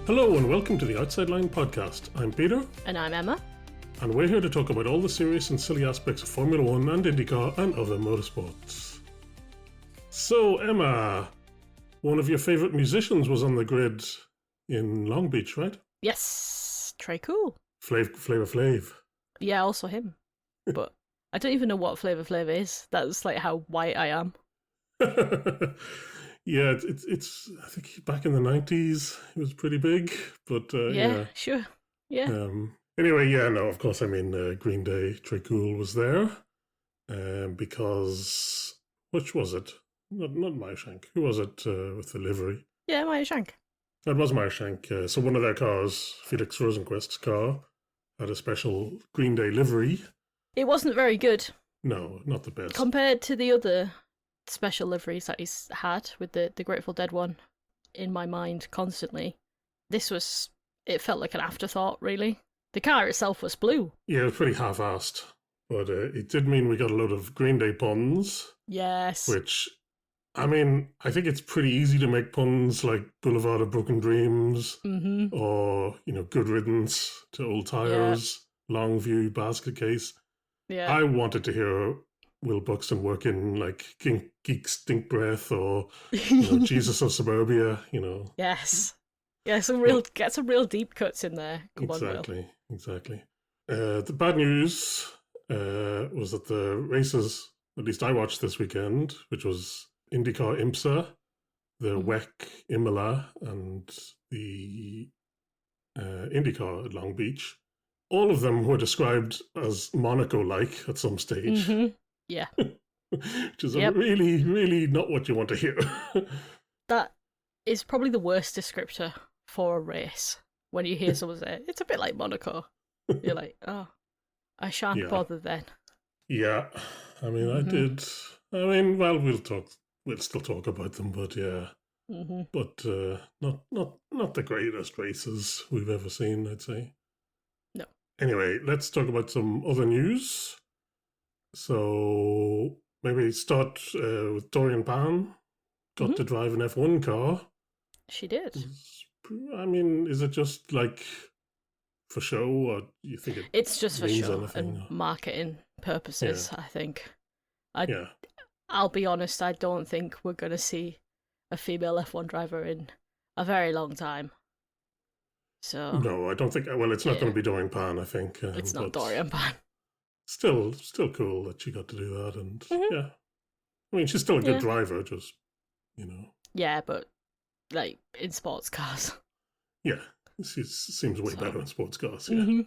Hello and welcome to the Outside Line podcast. I'm Peter. And I'm Emma. And we're here to talk about all the serious and silly aspects of Formula 1 and Indycar and other motorsports. So, Emma, one of your favourite musicians was on the grid in Long Beach, right? Yes, Trey Cool. Flavor Flav. Yeah, also him. But I don't even know what Flavor Flav is. That's like how white I am. Yeah, it's. I think back in the 90s, it was pretty big, but yeah, sure, yeah. Anyway, yeah, no, of course, I mean, Green Day, Trey Cool was there, because which was it? Not Meyer Shank. Who was it with the livery? Yeah, Meyer Shank. That was Meyer Shank. So one of their cars, Felix Rosenquist's car, had a special Green Day livery. It wasn't very good. No, not the best. Compared to the other special liveries that he's had, with the Grateful Dead one in my mind constantly, it felt like an afterthought, really. The car itself was blue. Yeah, it was pretty half-assed, but it did mean we got a load of Green Day puns. Yes. Which, I mean, I think it's pretty easy to make puns like Boulevard of Broken Dreams, or, Good Riddance to Old Tires, Long View, Basket Case. Yeah. I wanted to hear Will Buxton work in like Geek Stink Breath or Jesus of Suburbia, Yes. Yeah, get some real deep cuts in there. Come on, Will. Exactly. The bad news was that the races, at least I watched this weekend, which was IndyCar IMSA, the WEC Imola, and the IndyCar at Long Beach. All of them were described as Monaco-like at some stage. Yeah. Which is really, really not what you want to hear. That is probably the worst descriptor for a race. When you hear someone say, it's a bit like Monaco. You're like, oh, I shan't bother then. Yeah. I mean, I did. I mean, well, we'll still talk about them, but yeah. But not the greatest races we've ever seen, I'd say. No. Anyway, let's talk about some other news. So maybe start with Dorian Pan. Got to drive an F1 car. She did. I mean, is it just like for show, or do you think it's just for show anything? And marketing purposes? I think. I'll be honest. I don't think we're going to see a female F1 driver in a very long time. So no, I don't think. Well, it's not going to be Dorian Pan. I think it's not Dorian Pan. Still cool that she got to do that, and yeah, I mean, she's still a good driver, just Yeah, but like in sports cars. Yeah, she seems way better in sports cars. Yeah.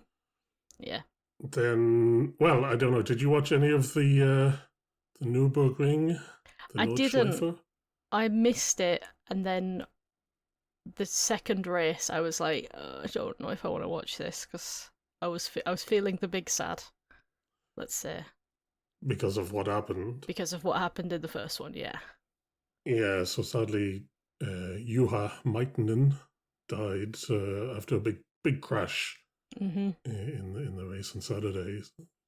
Yeah. Then, well, I don't know. Did you watch any of the Nürburgring? I didn't. I missed it, and then the second race, I was like, I don't know if I want to watch this because I was feeling the big sad. Let's say. Because of what happened. Because of what happened in the first one, yeah. Yeah, so sadly, Juha Maittinen died after a big crash in the race on Saturday.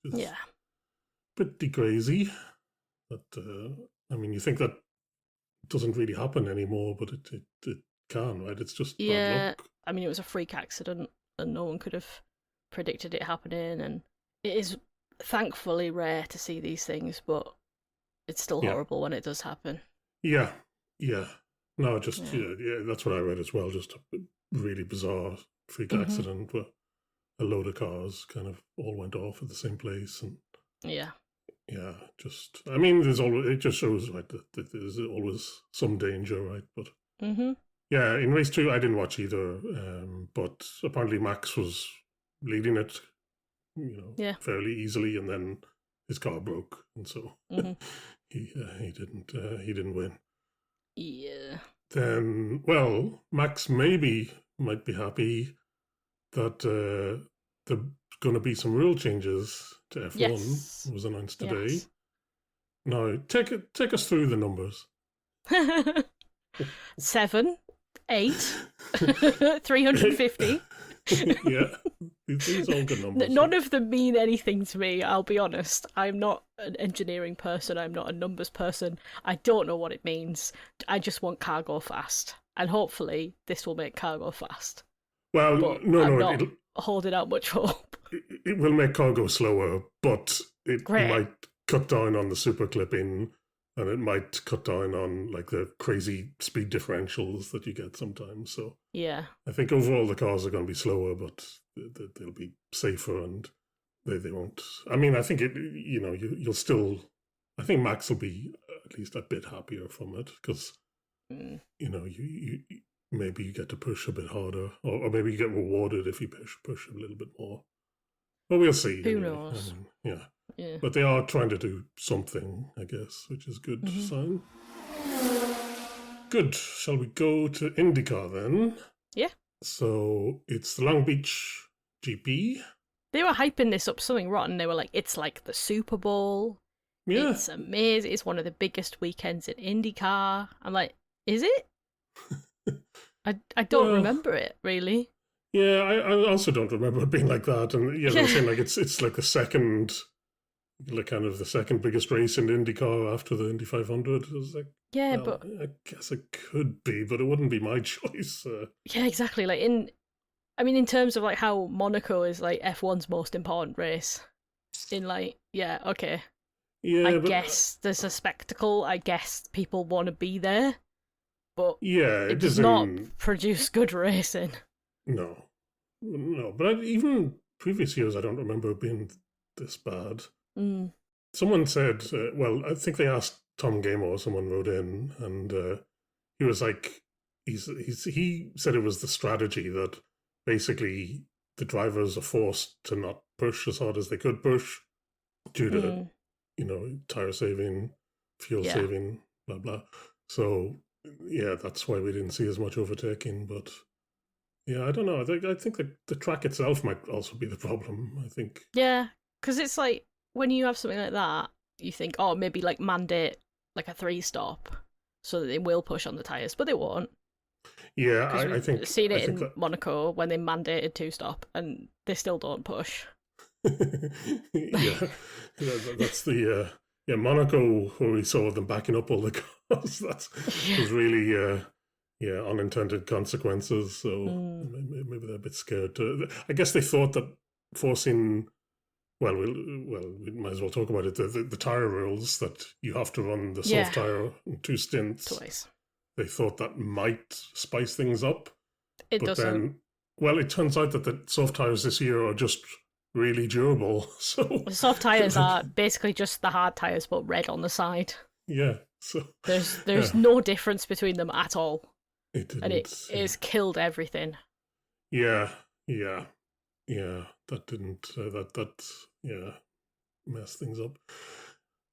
Yeah. Pretty crazy. But I mean, you think that doesn't really happen anymore, but it can, right? It's just bad luck. I mean, it was a freak accident, and no one could have predicted it happening, and it is thankfully rare to see these things, but it's still horrible when it does happen. Yeah. No, just that's what I read as well. Just a really bizarre freak accident where a load of cars kind of all went off at the same place, and just I mean, it just shows right that there's always some danger, right? But yeah, in race 2 I didn't watch either, but apparently Max was leading it, fairly easily, and then his car broke, and so he didn't win. Yeah. Then, well, Max might be happy that there's going to be some rule changes to F1. Yes. It was announced today. Yes. Now, take us through the numbers. 7, 8, 350. Yeah, these are all good numbers. None of them mean anything to me, I'll be honest. I'm not an engineering person, I'm not a numbers person. I don't know what it means. I just want cargo fast. And hopefully this will make cargo fast. Well, but no, I'm no, not holding out much hope. it will make car go slower, but it Great. might cut down on the super clipping, and it might cut down on like the crazy speed differentials that you get sometimes. So Yeah. I think overall the cars are going to be slower, but they'll be safer, and they won't. I mean, I think you'll still. I think Max will be at least a bit happier from it because you maybe you get to push a bit harder, or maybe you get rewarded if you push a little bit more. Well, we'll see. Who anyway. knows? Yeah. But they are trying to do something, I guess, which is good sign. Good. Shall we go to IndyCar then? Yeah. So it's the Long Beach GP. They were hyping this up something rotten. They were like, it's like the Super Bowl. Yeah. It's amazing. It's one of the biggest weekends in IndyCar. I'm like, is it? I don't remember it, really. Yeah, I also don't remember it being like that. And yeah, they were saying like it's like the second, like kind of the second biggest race in IndyCar after the Indy 500. It was like, yeah, well, but I guess it could be, but it wouldn't be my choice. Yeah, exactly. Like in terms of like how Monaco is like F1's most important race. In like, yeah, okay. Yeah, I guess there's a spectacle. I guess people want to be there, but yeah, it does not produce good racing. No, but even previous years, I don't remember it being this bad. Someone said, well, I think they asked Tom Gamo, someone wrote in, and he was like, he said it was the strategy that basically the drivers are forced to not push as hard as they could push due to, tire saving, fuel saving, blah, blah. So, yeah, that's why we didn't see as much overtaking, but... Yeah, I don't know. I think the track itself might also be the problem, I think. Yeah, because it's like, when you have something like that, you think, oh, maybe like mandate like a 3-stop so that they will push on the tyres, but they won't. Yeah, I think... We've seen it in Monaco when they mandated 2-stop and they still don't push. Yeah, that's the... Yeah, Monaco, where we saw them backing up all the cars, that was really... unintended consequences. So maybe they're a bit scared. I guess they thought that forcing, we might as well talk about it. The tire rules that you have to run the soft tire in 2 stints. Twice. They thought that might spice things up. It doesn't. Then, it turns out that the soft tires this year are just really durable. So the soft tires are basically just the hard tires, but red on the side. Yeah. So there's no difference between them at all. It didn't, and it's killed everything. Yeah. That didn't. That messed things up.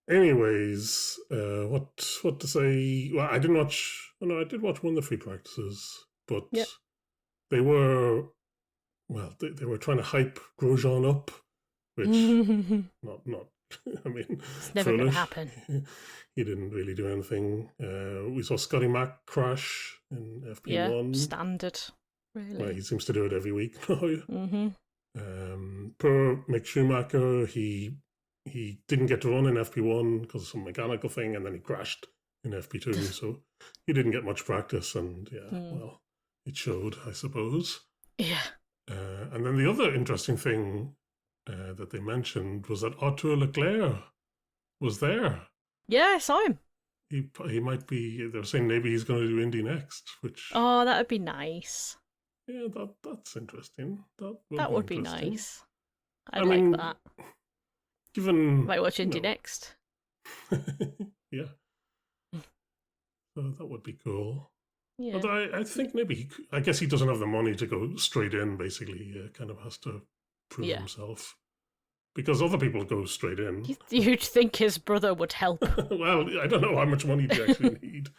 Anyways, what to say? Well, I didn't watch. Oh no, I did watch one of the free practices, but they were. Well, they were trying to hype Grosjean up, which not. I mean, it's never going to happen. He didn't really do anything. We saw Scotty Mac crash in FP1. Yeah, standard. Really. Well, he seems to do it every week now. Poor Mick Schumacher, he didn't get to run in FP1 because of some mechanical thing, and then he crashed in FP2. So he didn't get much practice, and well, it showed, I suppose. Yeah. And then the other interesting thing that they mentioned was that Arthur Leclerc was there. Yeah, I saw him. He might be. They were saying maybe he's going to do Indy next, which. Oh, that would be nice. Yeah, that's interesting. That would be nice. I like that. Given might watch Indy next. Yeah. So that would be cool. Yeah. But I think maybe I guess he doesn't have the money to go straight in. Basically, he kind of has to prove himself. Because other people go straight in. You'd think his brother would help. Well, I don't know how much money do you actually need.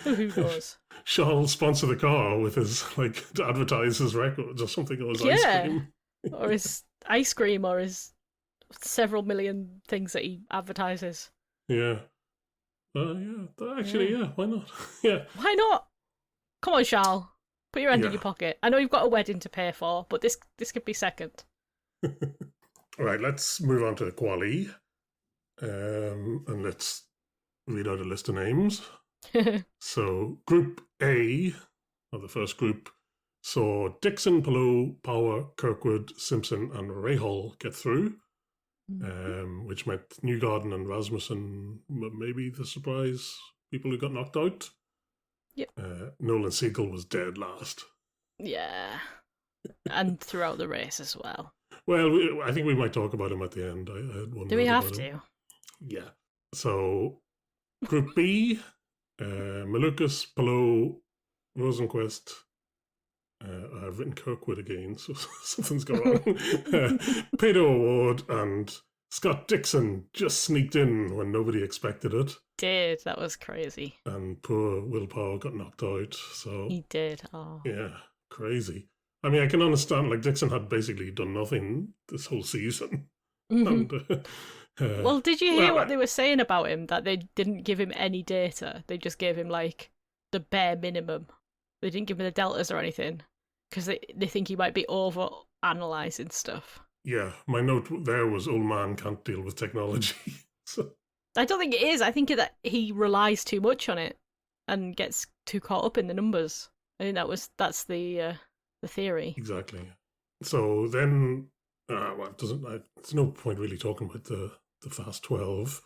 Who knows? Charles sponsor the car with his, to advertise his records or something, or his ice cream. Or his ice cream, or his several million things that he advertises. Yeah. Actually, why not? Yeah. Why not? Come on, Charles. Put your hand in your pocket. I know you've got a wedding to pay for, but this could be second. All right, let's move on to the quali, and let's read out a list of names. So, Group A, or the first group, So Dixon, Palou, Power, Kirkwood, Simpson, and Rahal get through, which meant Newgarden and Rasmussen maybe the surprise people who got knocked out. Yep. Nolan Siegel was dead last. Yeah. And throughout the race as well. Well, I think we might talk about him at the end. I had one. Do we have to? Yeah. So, Group B, Makulas, Palou, Rosenquist. I've written Kirkwood again, so something's going on. Pato Award and Scott Dixon just sneaked in when nobody expected it. That was crazy. And poor Will Power got knocked out. So he did. Oh. Yeah, crazy. I mean, I can understand, like, Dixon had basically done nothing this whole season. And, well, did you hear what they were saying about him? That they didn't give him any data. They just gave him, like, the bare minimum. They didn't give him the deltas or anything. Because they think he might be over-analysing stuff. Yeah, my note there was, old man can't deal with technology. So. I don't think it is. I think that he relies too much on it and gets too caught up in the numbers. I think that's the theory. Exactly. So then, there's no point really talking about the Fast 12.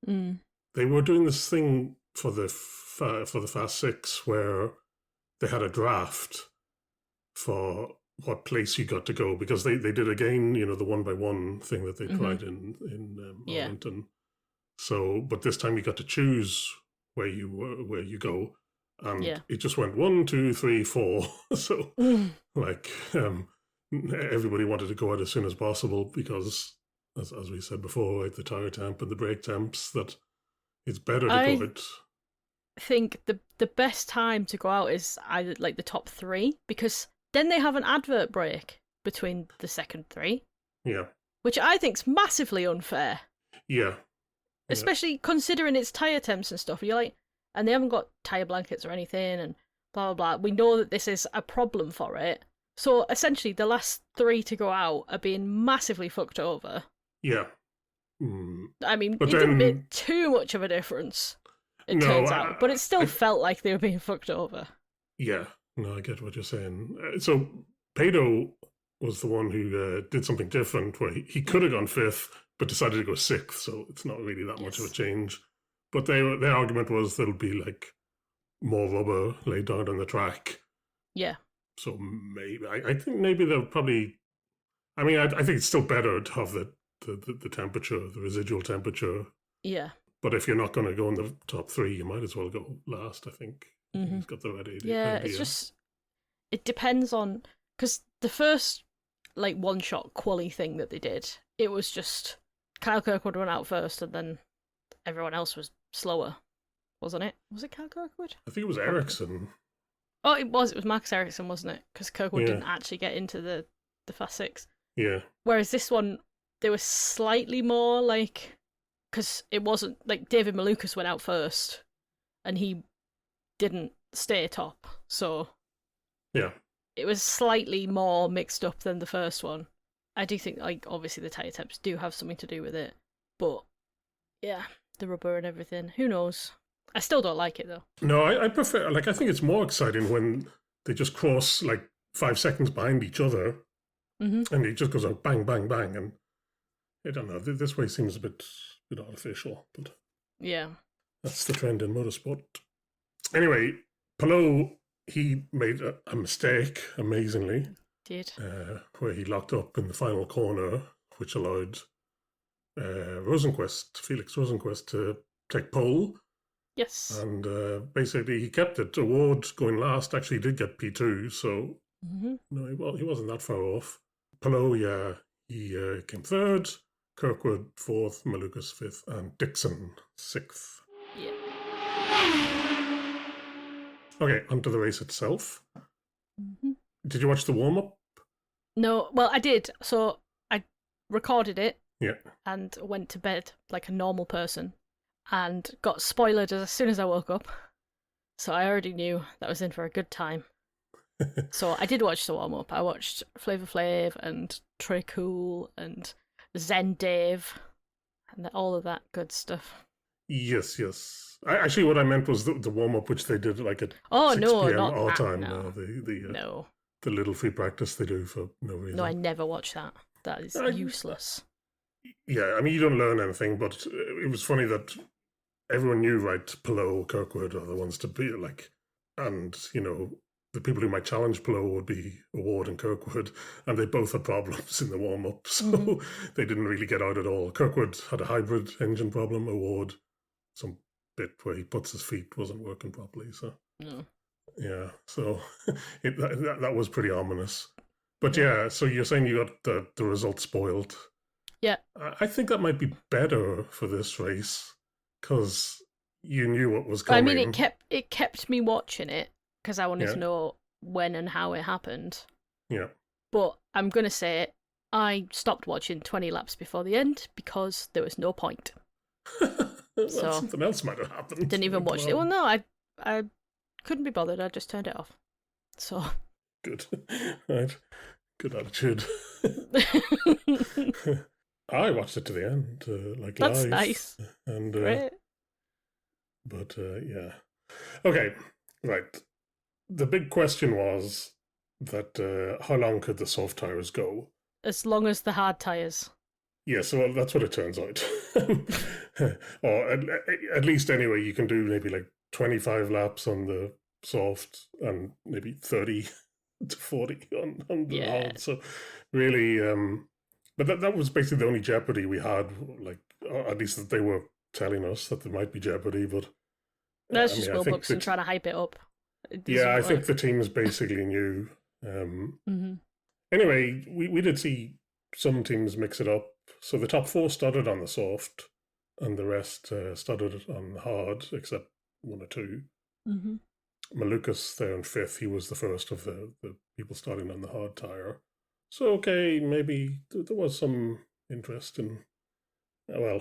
They were doing this thing for the Fast 6 where they had a draft for what place you got to go, because they did again, the 1x1 thing that they tried in Arlington. So, but this time you got to choose where you go. And it just went 1, 2, 3, 4. So, everybody wanted to go out as soon as possible because, as we said before, the tire temp and the brake temps, that it's better to go out. I think the best time to go out is either like the top 3, because then they have an advert break between the second 3. Yeah. Which I think's massively unfair. Yeah. Especially considering it's tire temps and stuff. You're like, and they haven't got tire blankets or anything, and blah, blah, blah. We know that this is a problem for it. So essentially, the last 3 to go out are being massively fucked over. Yeah. I mean, it didn't make too much of a difference, it turns out. But it still felt like they were being fucked over. Yeah. No, I get what you're saying. So Pato was the one who did something different, where he could have gone 5th, but decided to go 6th. So it's not really that much of a change. But their argument was there'll be like more rubber laid down on the track. Yeah. So maybe I think maybe they'll probably. I mean, I think it's still better to have the temperature, the residual temperature. Yeah. But if you're not going to go in the top 3, you might as well go last, I think. He's got the right idea. Yeah, it's just, it depends on, because the first like one-shot quali thing that they did, it was just Kyle Kirkwood went out first and then everyone else was slower, wasn't it? Was it Kyle Kirkwood? I think it was Ericsson. Oh, it was Marcus Ericsson, wasn't it? Because Kirkwood didn't actually get into the Fast 6. Yeah. Whereas this one, they were slightly more like, because it wasn't, like David Malukas went out first and he didn't stay top, so yeah, it was slightly more mixed up than the first one. I do think, like, obviously the tire temps do have something to do with it, but yeah, the rubber and everything, who knows? I still don't like it though. No, I prefer, like, I think it's more exciting when they just cross like 5 seconds behind each other, and it just goes out bang, bang, bang, and I don't know, this way seems a bit artificial, but yeah, that's the trend in motorsport. Anyway, Palou, he made a mistake, amazingly. Where he locked up in the final corner, which allowed Felix Rosenquist, to take pole. Yes. And basically he kept it. Award going last actually did get P2, so no, he wasn't that far off. Palou, he came 3rd, Kirkwood 4th, Malukas 5th, and Dixon 6th. Yeah. Okay, onto the race itself. Did you watch the warm-up? No, well, I did. So I recorded it and went to bed like a normal person and got spoiled as soon as I woke up. So I already knew that I was in for a good time. So I did watch the warm-up. I watched Flavor Flav and Trey Cool and Zen Dave and all of that good stuff. Yes. Actually, what I meant was the warm-up, which they did like at 6 p.m. not our that, time. no. No. the little free practice they do for no reason. No, I never watch that. That is useless. Yeah, I mean, you don't learn anything, but it was funny that everyone knew, right, Palou, Kirkwood are the ones to be like, and, you know, the people who might challenge Palou would be Award and Kirkwood, and they both had problems in the warm-up, so they didn't really get out at all. Kirkwood had a hybrid engine problem, Award, some bit where he puts his feet wasn't working properly, so... No. Yeah, so that was pretty ominous. But yeah, so you're saying you got the result spoiled. Yeah. I think that might be better for this race, because you knew what was coming. I mean, it kept me watching it, because I wanted to know when and how it happened. Yeah. But I'm going to say it, I stopped watching 20 laps before the end, because there was no point. Well, so something else might have happened. Didn't even watch it. Well, no, I couldn't be bothered. I just turned it off. So good, right? Good attitude. I watched it to the end, like that's live. nice. And great. But yeah, okay, right. The big question was that how long could the soft tires go? As long as the hard tires. Yeah, so that's what it turns out. Or at least anyway, you can do maybe like 25 laps on the soft and maybe 30 to 40 on the hard. So really, but that was basically the only jeopardy we had, like, at least that they were telling us that there might be jeopardy, but... That's just Will Buxton trying to hype it up. I think the teams basically knew. Anyway, we did see some teams mix it up. So the top four started on the soft, and the rest started on the hard, except one or two. Makulas there in fifth, he was the first of the people starting on the hard tire. So, okay, maybe there was some interest in, well,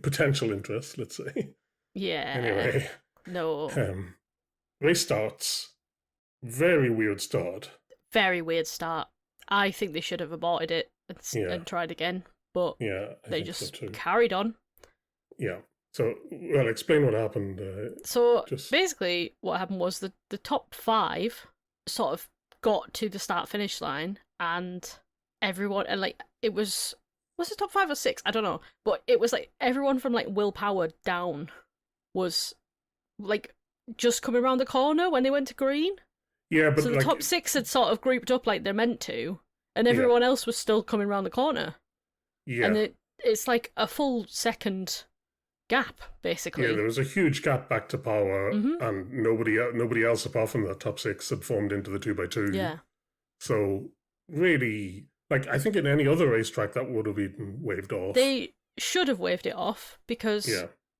potential interest, let's say. Yeah. Anyway. No. Race starts. Very weird start. Very weird start. I think they should have aborted it and tried again, but they just carried on. Yeah. So, well, explain what happened. Basically, what happened was the top five sort of got to the start-finish line, and everyone, and like, it was it top 5 or 6? I don't know. But it was like everyone from like Willpower down was like just coming around the corner when they went to green. Yeah, but so the top 6 had sort of grouped up like they're meant to, and everyone else was still coming around the corner. Yeah. And it's like a full second gap, basically. Yeah, there was a huge gap back to power, and nobody else apart from the top 6 had formed into the 2x2. Yeah. So really, like, I think in any other racetrack that would have been waved off. They should have waved it off, because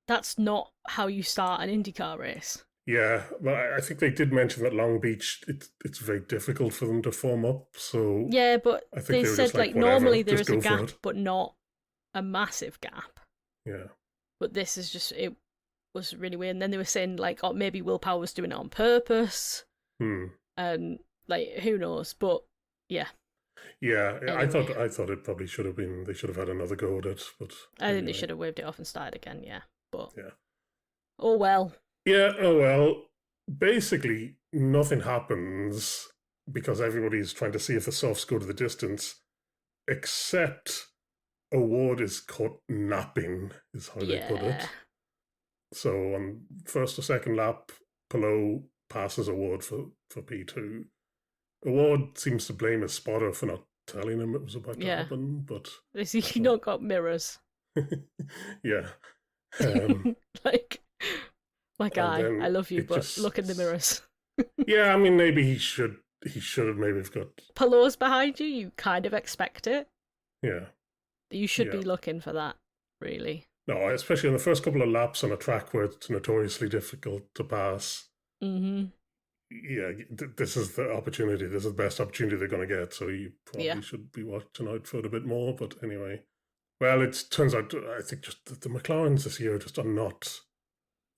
that's not how you start an IndyCar race. Yeah, but I think they did mention that Long Beach, it's very difficult for them to form up. So yeah, but they said like normally there is a gap, but not a massive gap. Yeah. But this is just, it was really weird. And then they were saying like, oh, maybe Willpower was doing it on purpose. And like, who knows? But yeah. Yeah, anyway. I thought it probably should have been, they should have had another go at it. But I think they should have waved it off and started again, yeah. But yeah. Oh well. Yeah, oh well. Basically, nothing happens because everybody's trying to see if the softs go to the distance, except Award is caught napping, is how they put it. So on first or second lap, Palou passes Award for P2. Award seems to blame his spotter for not telling him it was about to happen, but... Has he not got mirrors? Yeah. Like, my guy, I love you, but look in the mirrors. Yeah, I mean, maybe he should have maybe got... Palou's behind you, you kind of expect it. Yeah. You should be looking for that, really. No, especially in the first couple of laps on a track where it's notoriously difficult to pass. Yeah, this is the opportunity. This is the best opportunity they're going to get, so you probably should be watching out for it a bit more. But anyway, well, it turns out, I think just the McLarens this year just are not...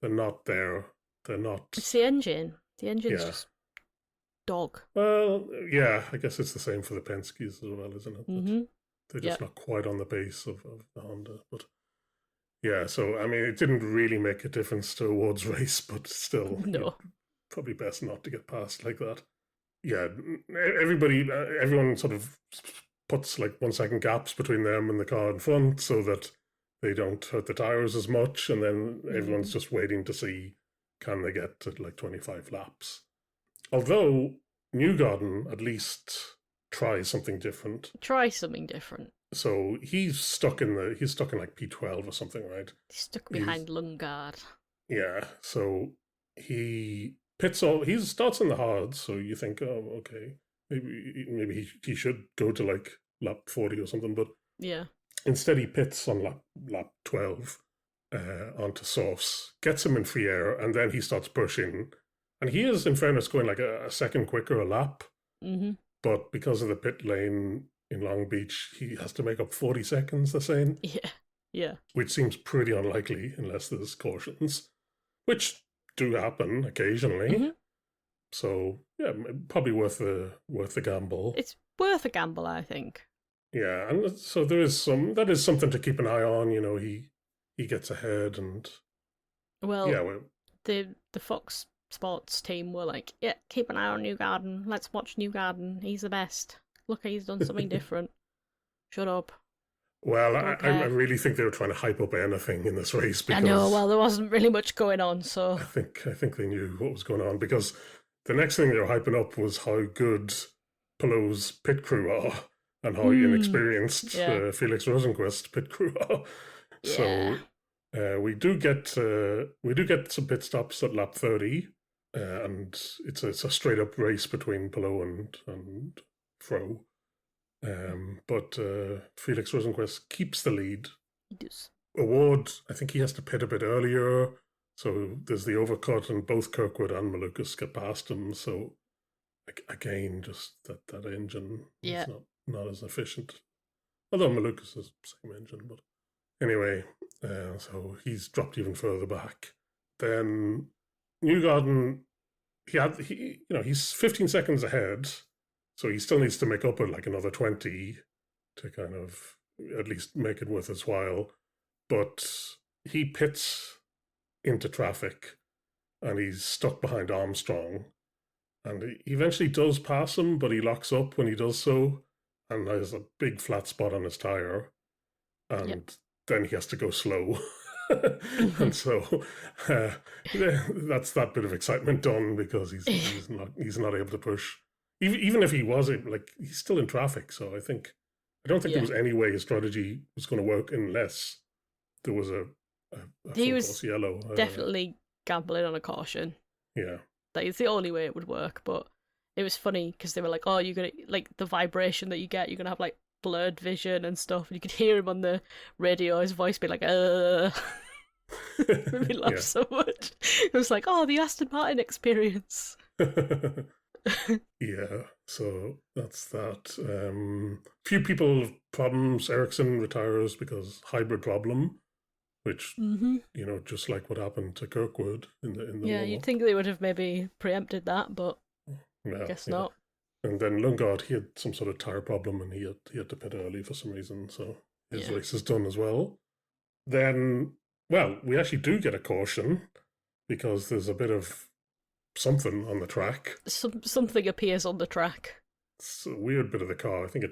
They're not there. They're not... It's the engine. The engine's just dog. Well, yeah, I guess it's the same for the Penske's as well, isn't it? They're just not quite on the base of the Honda. But yeah, so, I mean, it didn't really make a difference to Award's race, but still, no. probably best not to get past like that. yeah, everyone sort of puts like 1 second gaps between them and the car in front so that they don't hurt the tires as much, and then everyone's just waiting to see can they get to like 25 laps. Although Newgarden at least tries something different. Try something different. So he's stuck in like P12 or something, right? He's stuck behind Lundgaard. Yeah, so he starts in the hard, so you think, oh, okay, maybe he should go to like lap 40 or something, but yeah, instead he pits on lap 12 onto softs, gets him in free air, and then he starts pushing. And he is, in fairness, going like a second quicker a lap. Mm-hmm. But because of the pit lane in Long Beach, he has to make up 40 seconds, they're saying. Yeah. Which seems pretty unlikely unless there's cautions, which do happen occasionally. Mm-hmm. So, yeah, probably worth the gamble. It's worth a gamble, I think. Yeah, and so that is something to keep an eye on. You know, he gets ahead, and the Fox Sports team were like, yeah, keep an eye on Newgarden. Let's watch Newgarden. He's the best. Look, he's done something different. Shut up. Well, I really think they were trying to hype up anything in this race. Because I know. Well, there wasn't really much going on, so I think they knew what was going on, because the next thing they were hyping up was how good Palou's pit crew are and how inexperienced Felix Rosenqvist pit crew are. Yeah. So we do get some pit stops at lap 30, and it's a straight up race between Palou and Fro. But Felix Rosenqvist keeps the lead. He does. Award, I think he has to pit a bit earlier, so there's the overcut, and both Kirkwood and Makulas get past him. So again, just that engine is not as efficient. Although Makulas is the same engine, but anyway, so he's dropped even further back. Then Newgarden, he's 15 seconds ahead. So he still needs to make up like another 20 to kind of at least make it worth his while. But he pits into traffic, and he's stuck behind Armstrong. And he eventually does pass him, but he locks up when he does so, and there's a big flat spot on his tire. And then he has to go slow. And so that's that bit of excitement done, because he's not able to push. Even if he was, like, he's still in traffic, so I don't think there was any way his strategy was going to work unless there was a he was yellow. Definitely gambling on a caution. Yeah, that is the only way it would work. But it was funny because they were like, "Oh, you're gonna like the vibration that you get. You're gonna have like blurred vision and stuff." And you could hear him on the radio, his voice be like, Made me laugh so much. It was like, "Oh, the Aston Martin experience." Yeah, so that's that. Few people have problems. Ericsson retires because hybrid problem, which just like what happened to Kirkwood in the yeah, you'd think they would have maybe preempted that, but I guess not. And then Lundgaard, he had some sort of tire problem, and he had to pit early for some reason, so his race is done as well. Then, well, we actually do get a caution because there's a bit of something on the track. Something appears on the track. It's a weird bit of the car. I think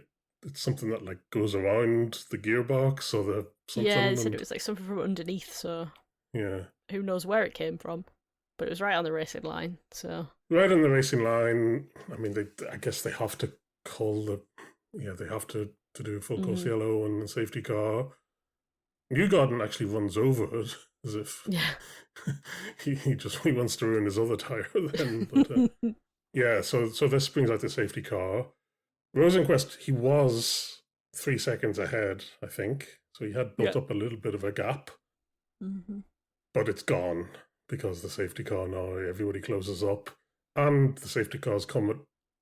it's something that like goes around the gearbox or the something. Yeah, it said it was like something from underneath, so who knows where it came from. But it was right on the racing line, so right on the racing line. I mean, I guess they have to call they have to do full course yellow and the safety car. Newgarden actually runs over it as if he wants to ruin his other tire then. But so this brings out the safety car. Rosenqvist, he was 3 seconds ahead, I think. So he had built up a little bit of a gap. Mm-hmm. But it's gone because the safety car now, everybody closes up. And the safety cars come at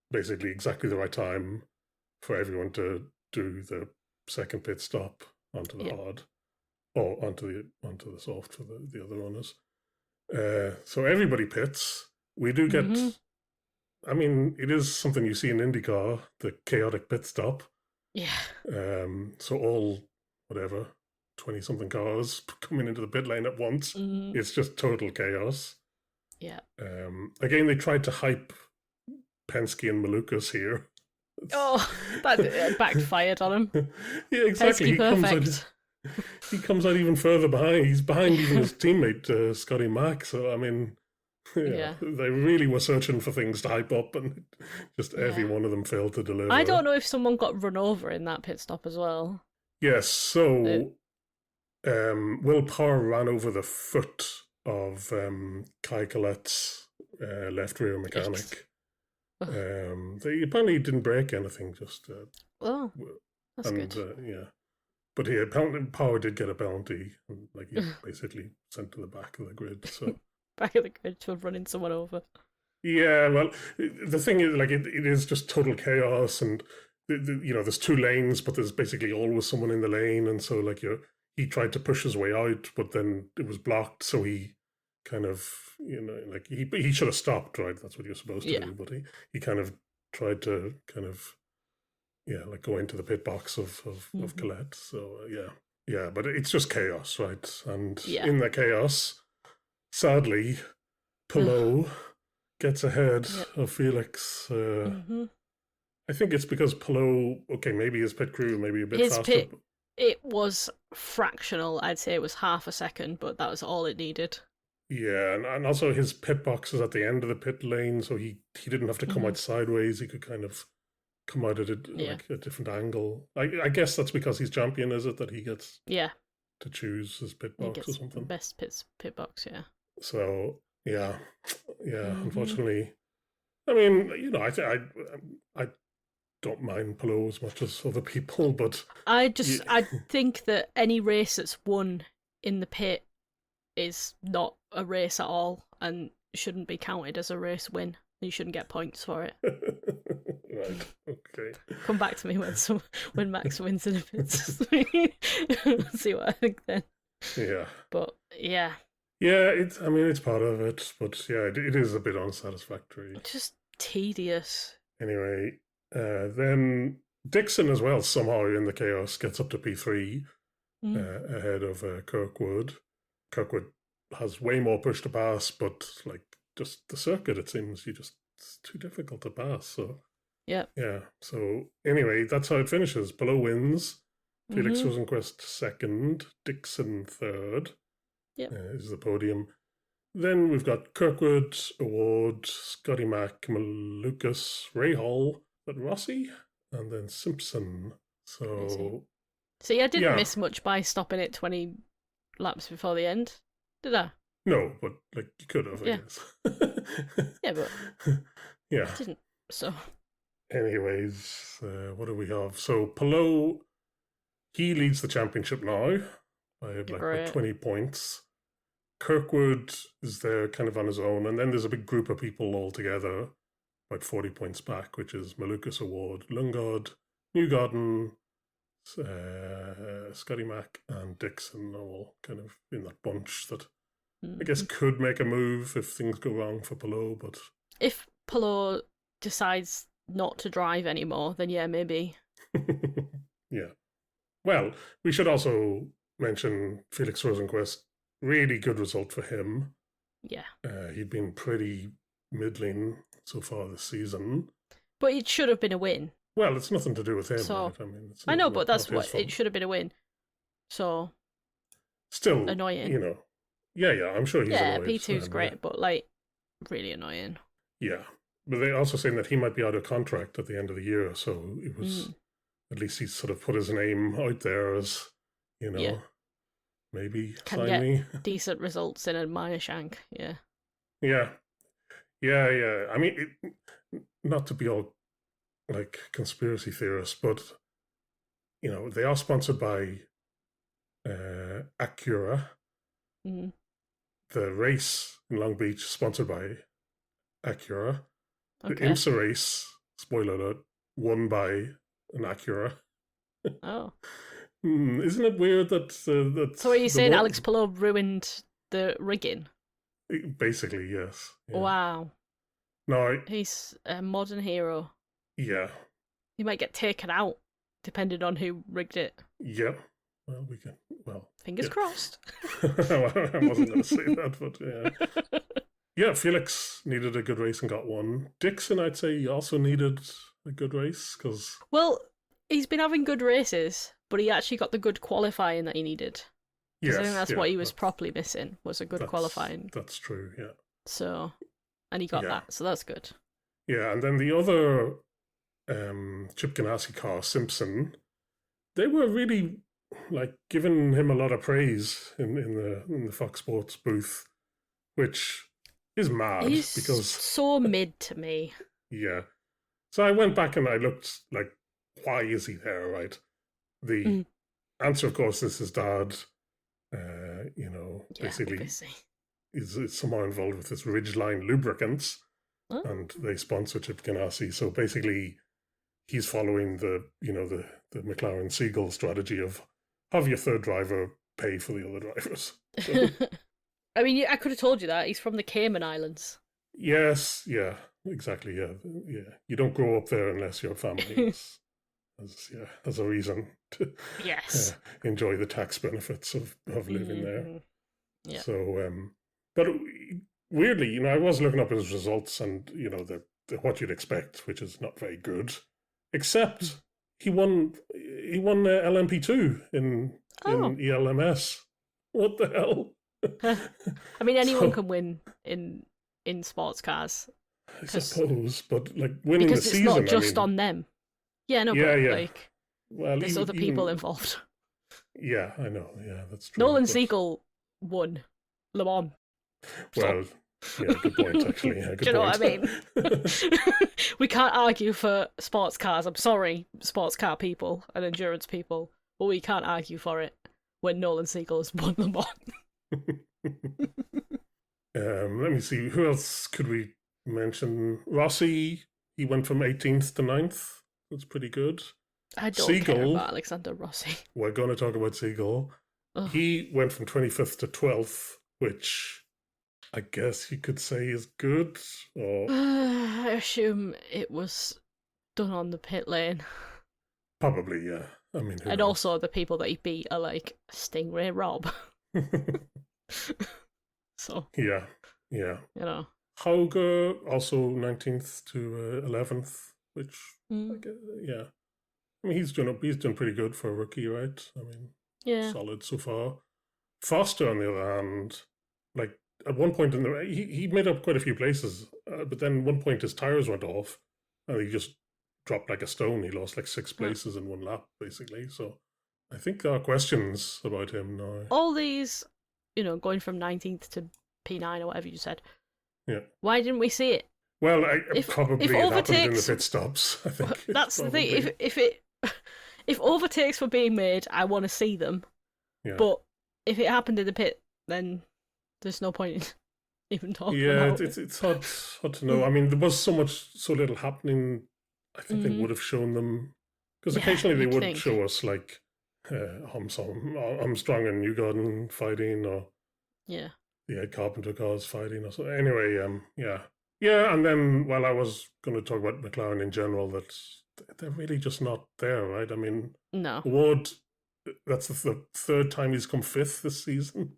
basically exactly the right time for everyone to do the second pit stop onto the hard. Or onto the soft for the other runners. So everybody pits. We do get, I mean, it is something you see in IndyCar, the chaotic pit stop. Yeah. So all, 20-something cars coming into the pit lane at once. It's just total chaos. Yeah. Again, they tried to hype Penske and Malukas here. Oh, that backfired on him. Yeah, exactly. He comes out even further behind. He's behind even his teammate, Scotty Mack. So, I mean, yeah, they really were searching for things to hype up, and just every one of them failed to deliver. I don't know if someone got run over in that pit stop as well. Yes, so Will Power ran over the foot of Kai Collette's left rear mechanic. They apparently didn't break anything, just... that's good. Yeah. But apparently Power did get a penalty, and he basically sent to the back of the grid, so... Back of the grid for running someone over. Yeah, well, the thing is, it is just total chaos, and there's 2 lanes, but there's basically always someone in the lane, and so he tried to push his way out, but then it was blocked, so he kind of he should have stopped, right? That's what you're supposed to do, but he kind of tried to go into the pit box of Colette. So yeah, but it's just chaos, right? And in the chaos, sadly, Palou gets ahead of Felix. I think it's because Palou, maybe his pit crew, maybe a bit faster. It was fractional. I'd say it was half a second, but that was all it needed. Yeah, and also his pit box is at the end of the pit lane, so he didn't have to come out sideways. He could kind of come out at a different angle. I guess that's because he's champion, is it, that he gets to choose his pit box or something? Best pit box, yeah. So yeah, unfortunately, I mean, I don't mind Palou as much as other people, but I think that any race that's won in the pit is not a race at all and shouldn't be counted as a race win. You shouldn't get points for it. Right. Okay. Come back to me when Max wins in the pits. See what I think then. Yeah. But yeah. Yeah, it's part of it, but yeah, it is a bit unsatisfactory. Just tedious. Anyway, then Dixon as well, somehow in the chaos, gets up to P3 ahead of Kirkwood. Kirkwood has way more push to pass, but just the circuit, it seems, it's too difficult to pass. So yeah. So anyway, that's how it finishes. Palou wins. Felix Rosenquist second. Dixon third. Yep. Is the podium. Then we've got Kirkwood, Award, Scotty Mack, Malukas, Ray Hall, but Rossi, and then Simpson. So see, I didn't miss much by stopping it 20 laps before the end, did I? No, but you could have, I guess. Yeah, but I didn't. So anyways, what do we have? So Palou, he leads the championship now by by 20 points. Kirkwood is there kind of on his own, and then there's a big group of people all together, about 40 points back, which is Malukas, Award, Lundgaard, Newgarden, Scotty Mack, and Dixon, all kind of in that bunch that I guess could make a move if things go wrong for Palou, but if Palou decides not to drive anymore, then yeah, maybe. Yeah. Well, we should also mention Felix Rosenquist. Really good result for him. Yeah. He'd been pretty middling so far this season. But it should have been a win. Well, it's nothing to do with him. So, right? It's I know, but that's what it should have been a win. So still annoying. Yeah, I'm sure he's annoyed. P2's great, but really annoying. Yeah. But they're also saying that he might be out of contract at the end of the year, so it was at least he sort of put his name out there as, maybe can sign get me. Decent results in a Meyer Shank, yeah. Yeah. I mean, not to be all conspiracy theorists, but they are sponsored by Acura. The race in Long Beach is sponsored by Acura. The IMSA race, spoiler alert, won by an Acura. Oh. Isn't it weird that... So are you saying Alex Palou ruined the rigging? Basically, yes. Yeah. Wow. No, he's a modern hero. Yeah. He might get taken out, depending on who rigged it. Yeah. Well, fingers crossed. I wasn't going to say that, but yeah. Yeah, Felix needed a good race and got one. Dixon, I'd say, he also needed a good race because. Well, he's been having good races, but he actually got the good qualifying that he needed. Because I think Yes, that's yeah, what he was properly missing, was a good qualifying. That's true, yeah. So, and he got that, so that's good. Yeah, and then the other Chip Ganassi car, Simpson, they were really like giving him a lot of praise in the Fox Sports booth, which is mad because so mid to me. Yeah. So I went back and I looked like, why is he there, right? The answer, of course, is his dad. Basically, is somehow involved with this Ridgeline Lubricants, and they sponsor Chip Ganassi. So basically, he's following the McLaren Siegel strategy of have your third driver pay for the other drivers. So, I mean, I could have told you that he's from the Cayman Islands. Yes, yeah, exactly, yeah. You don't grow up there unless your family has a reason to enjoy the tax benefits of living there. Yeah. So, but weirdly, I was looking up his results, and the what you'd expect, which is not very good, except he won LMP2 in ELMS. What the hell? I mean, anyone can win in sports cars. I suppose, but like winning because the season, it's not just on them. Yeah, no, but like, well, there's other people involved. Yeah, I know. Yeah, that's true. Nolan Siegel won Le Mans. Well, yeah, good point, actually. Yeah, good Do you know what I mean? We can't argue for sports cars. I'm sorry, sports car people and endurance people, but we can't argue for it when Nolan Siegel has won Le Mans. Let me see. Who else could we mention? Rossi, he went from 18th to 9th. That's pretty good. I don't care about Alexander Rossi. We're going to talk about Siegel. Ugh. He went from 25th to 12th, which I guess you could say is good. Or I assume it was done on the pit lane. Probably, yeah. I mean, and also the people that he beat are like Stingray Rob. So yeah. Hauger also 19th to 11th, which yeah. I mean, he's done pretty good for a rookie, right? I mean, solid so far. Foster, on the other hand, like at one point in the he made up quite a few places, but then at one point his tires went off, and he just dropped like a stone. He lost like 6 places in one lap, basically. So I think there are questions about him now. All these, going from 19th to P9 or whatever you said. Yeah. Why didn't we see it? Well, it probably happened in the pit stops. I think that's the thing. If overtakes were being made, I want to see them. Yeah. But if it happened in the pit, then there's no point in even talking about it. It's hard to know. I mean, there was so little happening. I think they would have shown them, because occasionally they would show us like Armstrong and Newgarden fighting, or the Ed Carpenter cars fighting, or so. Anyway, yeah, and then I was going to talk about McLaren in general, that they're really just not there, right? I mean, no. Ward, that's the third time he's come 5th this season.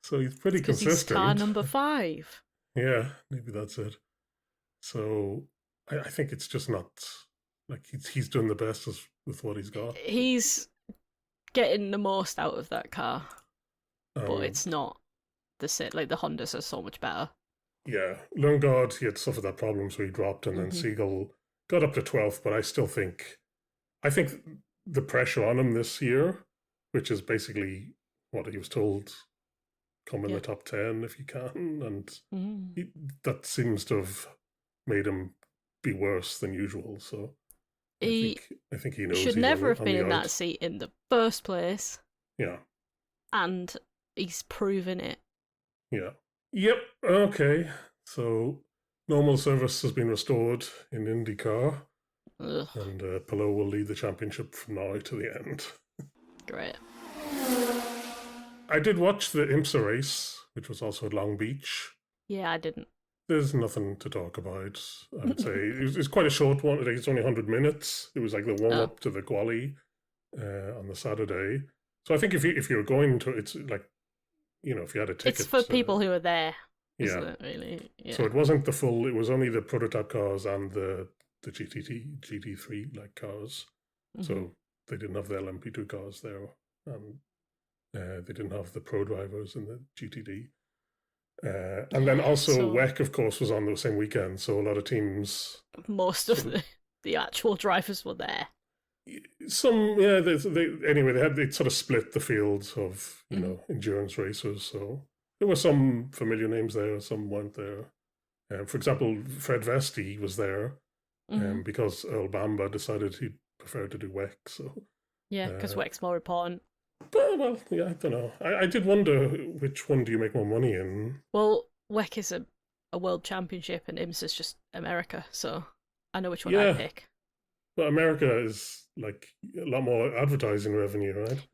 So he's pretty consistent. He's car number 5. Yeah, maybe that's it. So I think it's just not like he's doing the best with what he's got. He's getting the most out of that car, but it's not the same. Like the Hondas are so much better. Yeah, Lundgaard, he had suffered that problem, so he dropped, and then Siegel got up to 12th. But I think the pressure on him this year, which is basically what he was told, come in the top 10 if you can, and that seems to have made him be worse than usual. So I think he knows should never have been in that seat in the first place. Yeah, and he's proven it. Yeah. Yep. Okay. So normal service has been restored in IndyCar. Ugh. And Palou will lead the championship from now to the end. Great. I did watch the IMSA race, which was also at Long Beach. Yeah, I didn't. There's nothing to talk about, I would say. It's quite a short one. I think it's only 100 minutes. It was like the warm-up to the quali on the Saturday. So I think if you're going to, it's like, if you had a ticket. It's for people who are there. isn't it? Really? Yeah. So it wasn't the full. It was only the prototype cars and the GT3 like cars. So they didn't have the LMP2 cars there, and they didn't have the pro drivers in the GTD. And then also WEC, of course, was on the same weekend. So a lot of teams. Most of the actual drivers were there. Some, yeah. They sort of split the fields of endurance racers. So there were some familiar names there, some weren't there. For example, Fred Vesti was there because Earl Bamber decided he'd prefer to do WEC. So yeah, because WEC's more important. But, well, yeah, I don't know. I did wonder which one do you make more money in? Well, WEC is a world championship and IMSA's just America, so I know which one I'd pick. But America is like a lot more advertising revenue, right?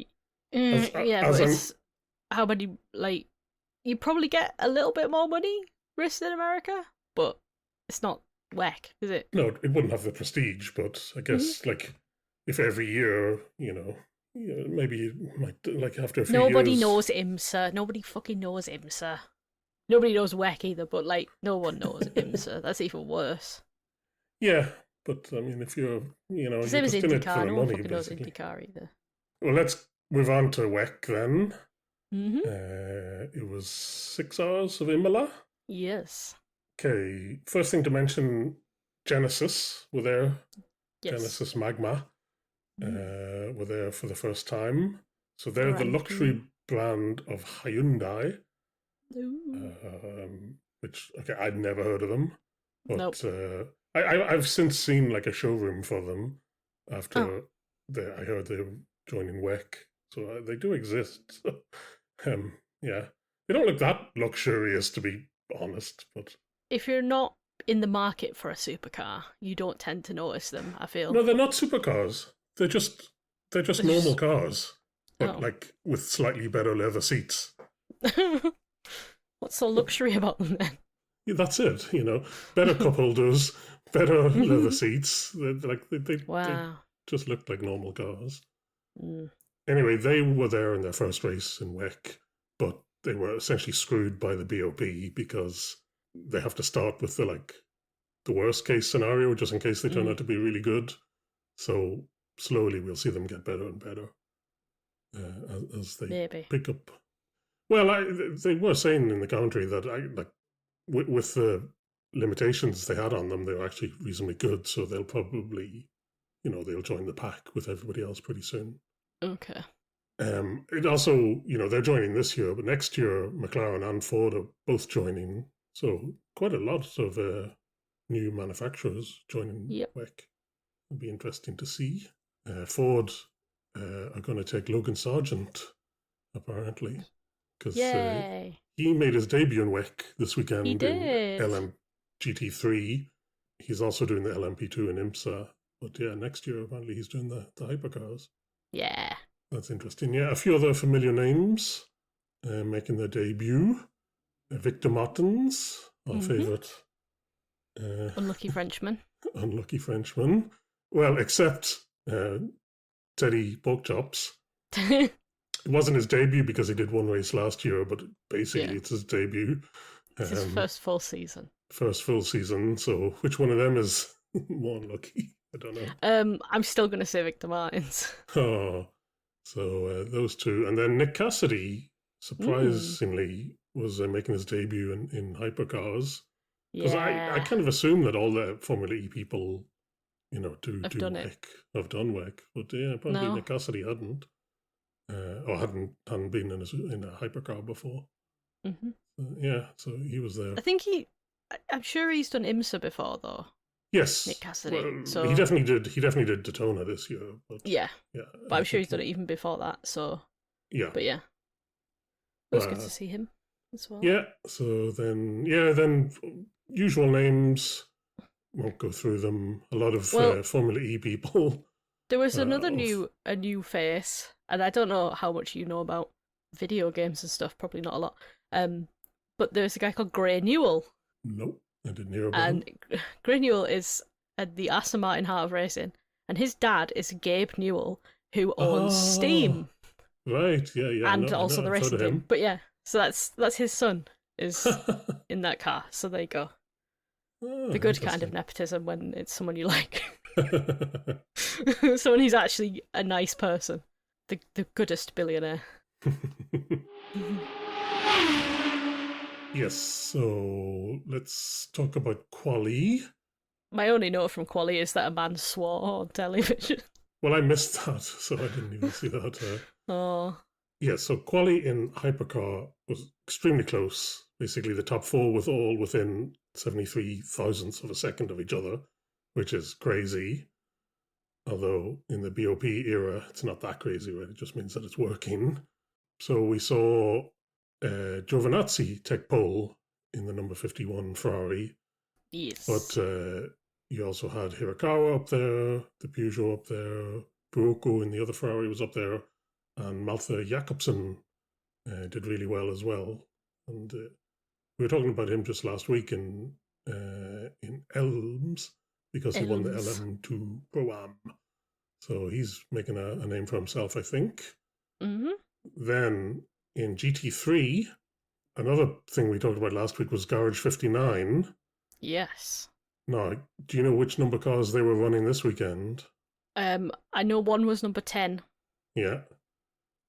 But it's how many, like, you probably get a little bit more money racing in America, but it's not WEC, is it? No, it wouldn't have the prestige, but I guess, like, if every year, maybe you might, like, after a few Nobody years... knows IMSA. Nobody fucking knows IMSA. Nobody knows WEC either, but, like, no one knows IMSA. That's even worse. Yeah, but, I mean, if you're, you're same as just in it Indycar. for the No money, one fucking knows basically. Indycar either. Well, let's move on to WEC then. Mm-hmm. It was 6 hours of Imola. Yes. Okay, first thing to mention, Genesis were there. Yes. Genesis Magma were there for the first time. So they're the luxury brand of Hyundai, which, okay, I'd never heard of them. But I've since seen like a showroom for them after I heard they were joining WEC. So they do exist. Yeah. They don't look that luxurious, to be honest, but... If you're not in the market for a supercar, you don't tend to notice them, I feel. No, they're not supercars. They're just normal cars, but like with slightly better leather seats. What's so luxury about them then? Yeah, that's it, better cup holders, better leather seats. They just looked like normal cars. Anyway, they were there in their first race in WEC, but they were essentially screwed by the BOP because they have to start with the worst case scenario just in case they turn out to be really good. So slowly we'll see them get better and better as they pick up. Well, they were saying in the commentary that with the limitations they had on them, they were actually reasonably good. So they'll probably, they'll join the pack with everybody else pretty soon. Okay. It also, they're joining this year, but next year McLaren and Ford are both joining. So quite a lot of new manufacturers joining WEC. It'll be interesting to see. Ford are going to take Logan Sargeant, apparently, because he made his debut in WEC this weekend in LM GT3. He's also doing the LMP2 in IMSA. But yeah, next year apparently he's doing the hypercars. Yeah. That's interesting. Yeah, a few other familiar names making their debut. Victor Martins, our favourite. Unlucky Frenchman. Unlucky Frenchman. Well, except Teddy Porkchops. It wasn't his debut because he did one race last year, but basically it's his debut. It's his first full season. First full season. So which one of them is more unlucky? I don't know. I'm still going to say Victor Martins. Oh, so those two. And then Nick Cassidy, surprisingly, was making his debut in hypercars. Because I kind of assume that all the Formula E people, do WEC, have done WEC. But yeah, apparently Nick Cassidy hadn't. Or hadn't been in a hypercar before. So he was there. I'm sure he's done IMSA before, though. Yes, Nick Cassidy. Well, so he definitely did. He definitely did Daytona this year. But but I'm sure he's done it even before that. So but it was good to see him as well. Yeah. So then usual names. Won't go through them. A lot of Formula E people. There was a new face, and I don't know how much you know about video games and stuff. Probably not a lot. But there's a guy called Gray Newell. Nope. I didn't hear about him. And Gray Newell is the Aston Martin Heart of Racing, and his dad is Gabe Newell, who owns Steam. Right, yeah. And also the racing team. But yeah, so that's his son. is in that car. So there you go. Oh, The good kind of interesting. nepotism when it's someone you like. Someone who's actually a nice person. The goodest billionaire. Yes, so let's talk about Quali. My only note from Quali is that a man swore on television. Well, I missed that, so I didn't even see that. Oh. Yeah, so Quali in Hypercar was extremely close. Basically, the top four was all within 73 thousandths of a second of each other, which is crazy. Although in the BOP era, it's not that crazy, right? It just means that it's working. So we saw Giovinazzi take pole in the number 51 Ferrari. Yes. But you also had Hirakawa up there, the Peugeot up there, Buoko in the other Ferrari was up there, and Maltha Jakobsen did really well as well. And we were talking about him just last week in Elms because he won the LM2 Pro-Am. So he's making a name for himself, I think. Mm-hmm. Then in GT3, another thing we talked about last week was Garage 59. Yes. Now, do you know which number cars they were running this weekend? I know one was number 10. Yeah.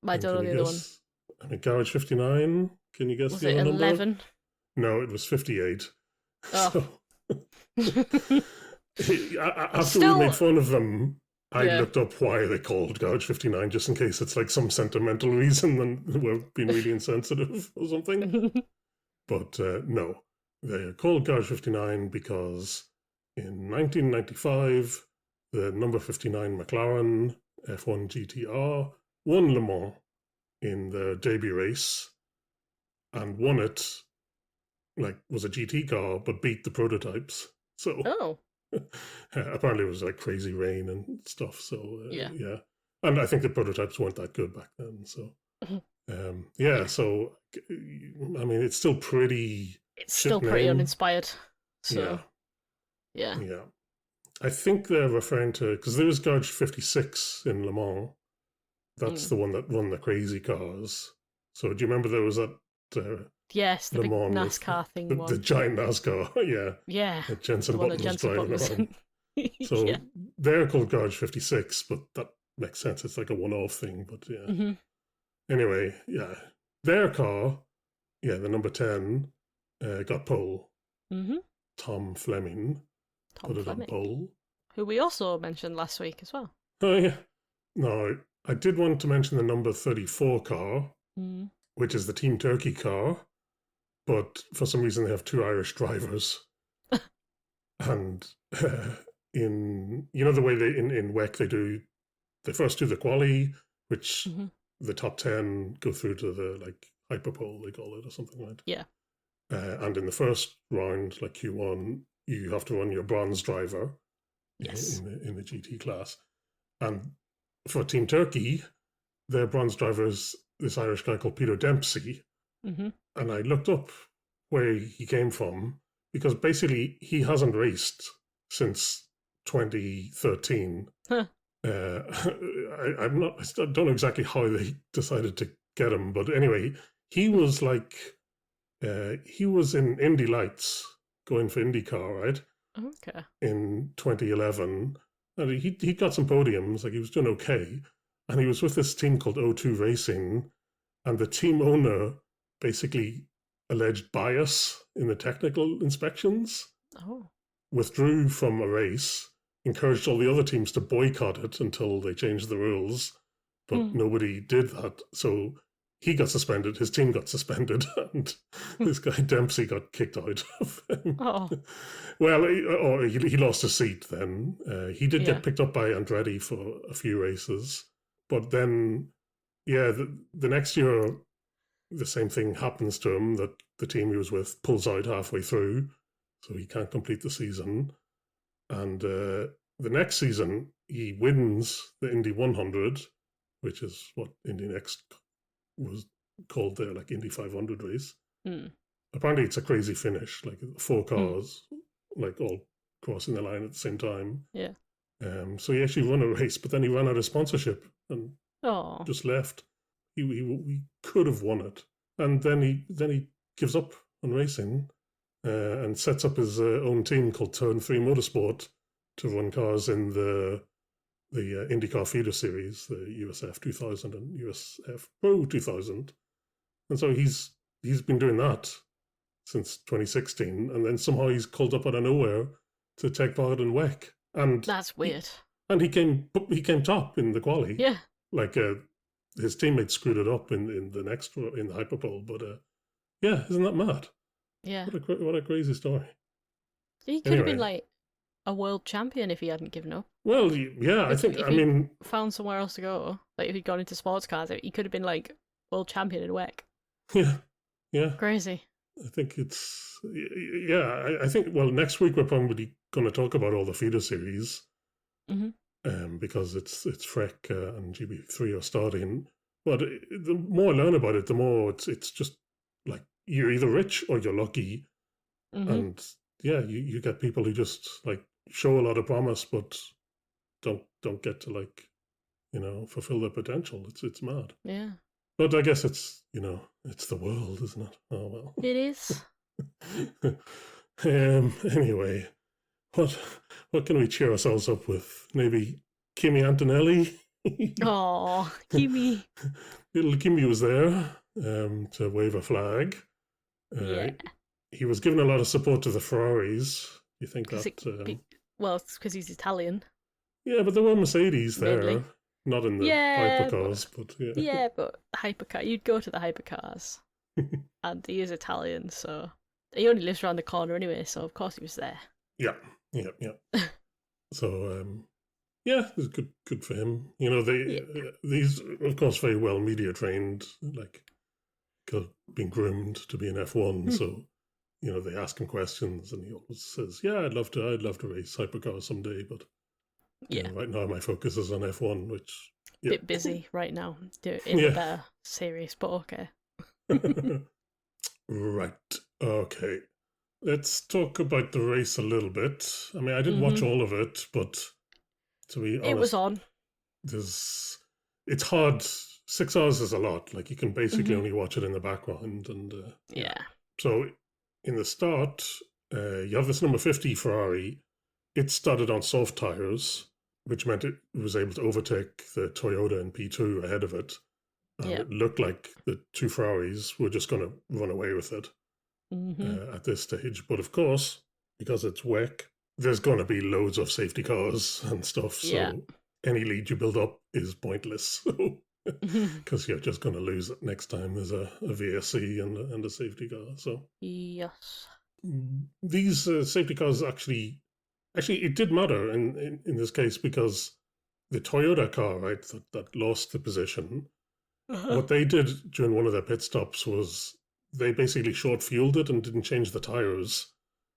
I don't know the other one. I mean, Garage 59. Can you guess Was the it other number? 11? No, it was 58. Oh. After we made fun of them, I Yeah. looked up why they called Garage 59, just in case it's like some sentimental reason and we're being really insensitive or something. But no, they're called Garage 59 because in 1995, the number 59 McLaren F1 GTR won Le Mans in the debut race and won it, like, was a GT car, but beat the prototypes. So apparently it was like crazy rain and stuff. So yeah. And I think the prototypes weren't that good back then. So so I mean, it's still pretty. It's still pretty uninspired. So yeah. I think they're referring to, because there is Garage 56 in Le Mans. That's the one that won the crazy cars. So do you remember there was that? Yes, the big NASCAR thing. The giant NASCAR, yeah. That Jensen Button was driving around. So they're called Garage 56, but that makes sense. It's like a one-off thing, but yeah. Mm-hmm. Anyway, their car, the number 10, got pole. Mm-hmm. Tom Fleming put it on pole. Who we also mentioned last week as well. Oh, yeah. No, I did want to mention the number 34 car, which is the Team Turkey car, but for some reason they have two Irish drivers. And in, the way they, in WEC, they first do the quali, which the top 10 go through to the, like, hyperpole, they call it, or something like that. Yeah. And in the first round, like Q1, you have to run your bronze driver in the GT class. And for Team Turkey, their bronze driver is this Irish guy called Peter Dempsey. Mm-hmm. And I looked up where he came from, because basically he hasn't raced since 2013. Huh. I don't know exactly how they decided to get him, but anyway, he was like, he was in Indy Lights going for IndyCar, right? Okay. In 2011, and he got some podiums, like he was doing okay, and he was with this team called O2 Racing, and the team owner basically alleged bias in the technical inspections. Withdrew from a race, encouraged all the other teams to boycott it until they changed the rules, but nobody did that. So he got suspended, his team got suspended, and this guy Dempsey got kicked out of him. Well, he lost his seat then. He did get picked up by Andretti for a few races, but then, the next year, the same thing happens to him, that the team he was with pulls out halfway through, so he can't complete the season. And the next season, he wins the Indy 100, which is what Indy Next was called there, like Indy 500 race. Apparently it's a crazy finish, like 4 cars, like all crossing the line at the same time. So he actually won a race, but then he ran out of sponsorship and just left. He could have won it, and then he gives up on racing and sets up his own team called Turn 3 Motorsport to run cars in the IndyCar feeder series, the USF 2000 and USF Pro 2000. And so he's been doing that since 2016, and then somehow he's called up out of nowhere to take part in WEC. And that's weird. He came top in the quali. Yeah. Like his teammate screwed it up in the Hyperpole, but yeah, isn't that mad? Yeah. What a crazy story. He could have been like a world champion if he hadn't given up. Well, yeah, I think. If he found somewhere else to go, like if he'd gone into sports cars, he could have been like world champion in WEC. Yeah. Crazy. I think it's I think. Well, next week we're probably going to talk about all the feeder series, because it's Freck and GB3 are starting. But the more I learn about it, the more it's just like you're either rich or you're lucky, and yeah, you get people who just like show a lot of promise, but don't get to like fulfill their potential. It's mad. Yeah. But I guess it's it's the world, isn't it? Oh well. It is. Anyway, what can we cheer ourselves up with? Maybe Kimi Antonelli. Oh, Kimi. Little Kimi was there to wave a flag. Yeah. He was giving a lot of support to the Ferraris. You think that? Well, it's because he's Italian. Yeah, but there were Mercedes there. Mainly. Not in the hypercars, but yeah. Yeah, but hypercar. You'd go to the hypercars. And he is Italian, so he only lives around the corner anyway, so of course he was there. Yeah. So, yeah, it was good for him. These, of course, very well media trained, like, being groomed to be an F1, so, they ask him questions, and he always says, yeah, I'd love to race hypercars someday, but yeah, right now my focus is on F1, which bit busy right now in the series, but okay. Right. Okay. Let's talk about the race a little bit. I mean, I didn't watch all of it, but to be honest, it was on. It's hard. 6 hours is a lot. Like you can basically only watch it in the background, and yeah. So in the start, you have this number 50 Ferrari. It started on soft tires, which meant it was able to overtake the Toyota and P2 ahead of it. And it looked like the two Ferraris were just going to run away with it at this stage. But of course, because it's WEC, there's going to be loads of safety cars and stuff. So any lead you build up is pointless. Because you're just going to lose it next time there's a VSC and a safety car. So yes, these safety cars actually it did matter in this case, because the Toyota car, right, that lost the position, what they did during one of their pit stops was they basically short fueled it and didn't change the tires.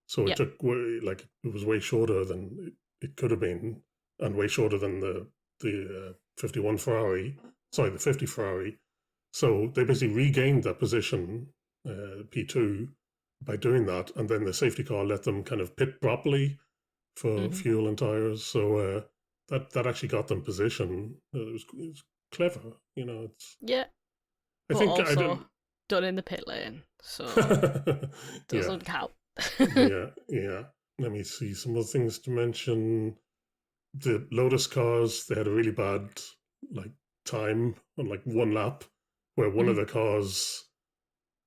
So it took it was way shorter than it could have been, and way shorter than the 51 Ferrari. Sorry, the 50 Ferrari. So they basically regained that position, P2, by doing that, and then the safety car let them kind of pit properly for fuel and tires. So that actually got them position. It was clever, It's, I think also done in the pit lane, so doesn't count. yeah. Let me see some other things to mention. The Lotus cars, they had a really bad time on one lap, where one of the cars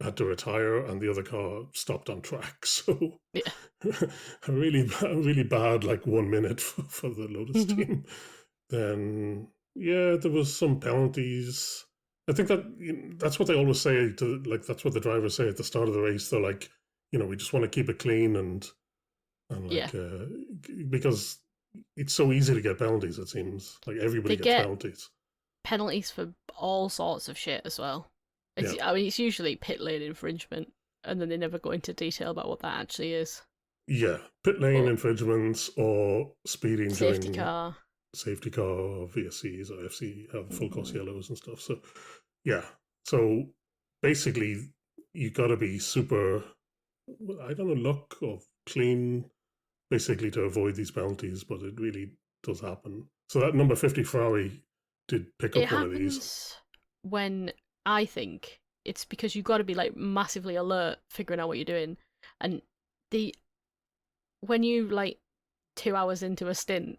had to retire and the other car stopped on track. So a really bad 1 minute for the Lotus team. Then there was some penalties. I think that's what they always say that's what the drivers say at the start of the race. They're like, we just want to keep it clean and because it's so easy to get penalties. It seems like everybody gets penalties. Penalties for all sorts of shit as well. I mean, it's usually pit lane infringement, and then they never go into detail about what that actually is. Yeah, pit lane infringements or speeding safety during car, or VSCs or FC have full course yellows and stuff. So so basically you got to be super, luck or clean, basically, to avoid these penalties. But it really does happen. So that number 50 Ferrari did pick up one of these. When I think it's because you've got to be like massively alert, figuring out what you're doing, and when you like 2 hours into a stint,